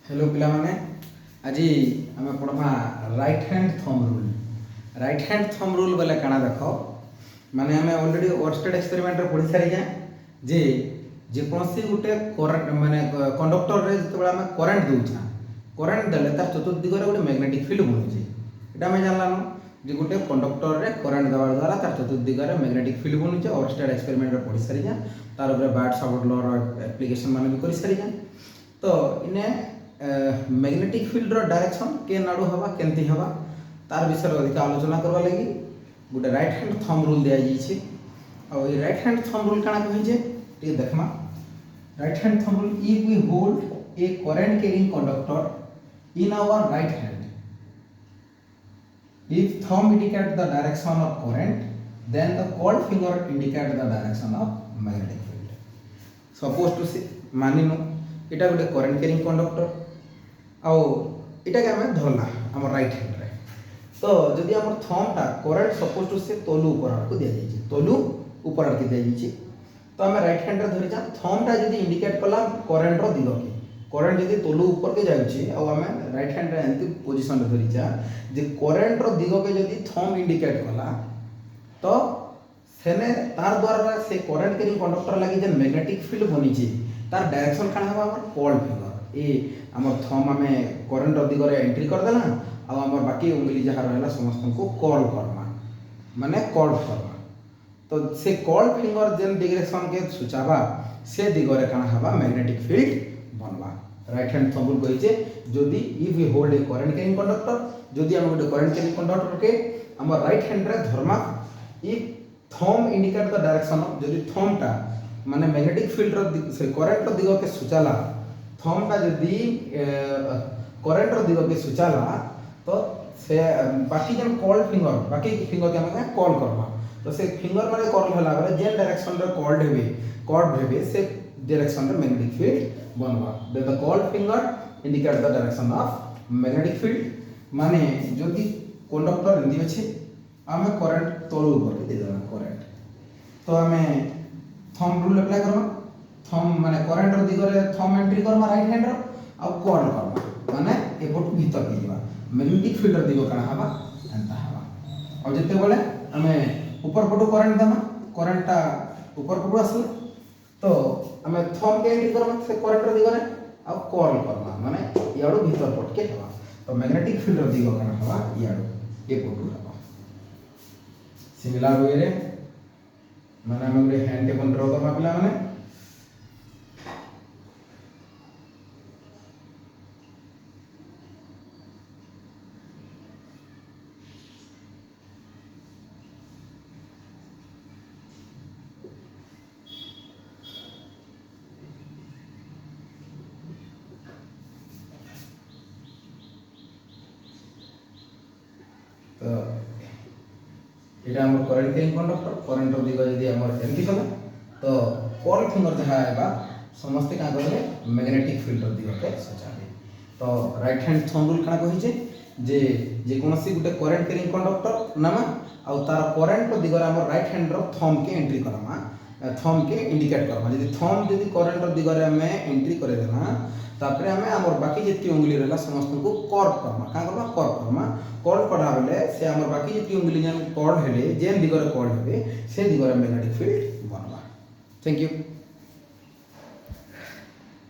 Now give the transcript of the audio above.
Hello पिला माने आज आम पढ़वा right hand thumb rule. Right hand thumb rule बोले काना देख माने आम ऑलरेडी वर्स्टेड एक्सपेरिमेंट रे पढ़ी सारी जे जेकोसी गोटे माने कंडक्टर रे जतबे आम करंट दउछा करंट देले तार चतुर्थ दिगरे गोटे मैग्नेटिक फील्ड बनुचे। एटा हम जानलानो जे गोटे कंडक्टर रे करंट देवा द्वारा तार चतुर्थ दिगरे मैग्नेटिक फील्ड बनुचे। वर्स्टेड एक्सपेरिमेंट रे पढ़ी सारी तार ऊपर बार्ट-सावर्त लॉ रो एप्लीकेशन माने भी करि सारी। तो इने मैग्नेटिक फील्ड रो डायरेक्शन के नाडू हवा केंती हवा तार विषय अधिक आलोचना करबा लगी गोटे राइट हैंड थंब रूल दिया जाइए। और ये राइट हैंड थंब रूल काना कहि जे टे देखमा। Right hand thumb rule if we hold a current carrying conductor in our right hand, if thumb indicate the direction of current, then the called finger indicate the direction of magnetic field. Suppose to say मानिनो इटा गोटे current carrying conductor आउ इटा के हमें धरला हमर right hand रे। तो जदि हमर थंब टा करंट सपोज टू से तोलू ऊपर आड़ को दिया जाइए, तोलू ऊपर आड़ के दिया जाइए। तो हमें राइट हैंड रे धरि जा थंब टा जदि इंडिकेट कला करंट रो दिग के, करंट जदि तोलू ऊपर के जाउची आ हमें राइट हैंड रे एंती पोजीशन रे धरि जा जे करंट रो दिग के जदि थंब इंडिकेट कला तो सेने तार द्वारा से करंट कैरिंग कंडक्टर लागि जे मैग्नेटिक फील्ड बनी छी तार डायरेक्शन काना हवा हमर कॉल्ड फिंगर। ए हमर थंब हमें करंट रो दिग रे एंट्री कर देला आ हमर बाकी उंगली जहा रहला समस्त को कॉल करमा माने कॉल करमा। तो से कॉल फिंगर जेन डायरेक्शन के सुचावा से दिग रे काना हवा मैग्नेटिक फील्ड बनवा। राइट हैंड थंब रूल कहि जे जदि if we hold a current carrying conductor, जदि हम गोटे करंट कैरिंग कंडक्टर के हमर राइट हैंड रे Dharma, if thumb indicate the direction of, जदि थंब टा माने मैग्नेटिक फील्ड रो से करंट रो दिग के सुचाला, थंब टा जदि करंट रो दिग के सुचाला तो से बाकी जन कॉल फिंगर बाकी फिंगर के हम कॉल करबा। तो से फिंगर माने कॉल होला बेले जेन डायरेक्शन रे कॉल्ड हेबे से डायरेक्शन रे मैग्नेटिक फील्ड बनवा। The called finger indicate the direction of magnetic field. माने जदि कंडक्टर एंदी अछि हमें करंट तळु ऊपर के दे देना करंट, तो हमें थंब रूल अप्लाई करबा। थंब माने करंट रो दिग रे थंब एंट्री करबा राइट हैंड रो आ कॉल करबा माने एपट भीतर के जीवा मैग्नेटिक फील्ड रो दिग काना हवा एंता हवा। और जते बोले हमें ऊपर पटो करंट देमा, करंट टा ऊपर पटो आसला तो हमें थंब के एंट्री करबा से करंट रो दिग रे आ कॉल करबा माने याडो भीतर पट के हवा। तो मैग्नेटिक फील्ड रो दिग काना हवा याडो एपटू हवा। सिमिलर वे रे माने हम गोटे हैंड टेबल ड्रा करबा पिला माने तो एटा हमर करंट कैरिंग कंडक्टर करंट रो दिग जदि हमर एंट्री कला तो कॉल फिंगर जहा आबा समस्त का करले मैग्नेटिक फील्ड रो दिग के सचाबे। तो राइट हैंड थंब रूल काना कहि जे कोनोसी गुटे करंट कैरिंग कंडक्टर नामा आ तार करंट रो दिग रे हमर राइट हैंड रो थंब के एंट्री करमा, थंब के इंडिकेट करमा। जदि थंब जदि करंट रो दिग रे हमें एंट्री करे देना तापरे हमें हमर बाकी जति उंगली रहला समस्त को कर्व करमा। का करबा कर्व करमा, कर्व करा बेले से हमर बाकी जति उंगली जन कर्व हेले जेन दिगरे कर्व हेबे से दिगरे मैग्नेटिक फील्ड बनवा। Thank you.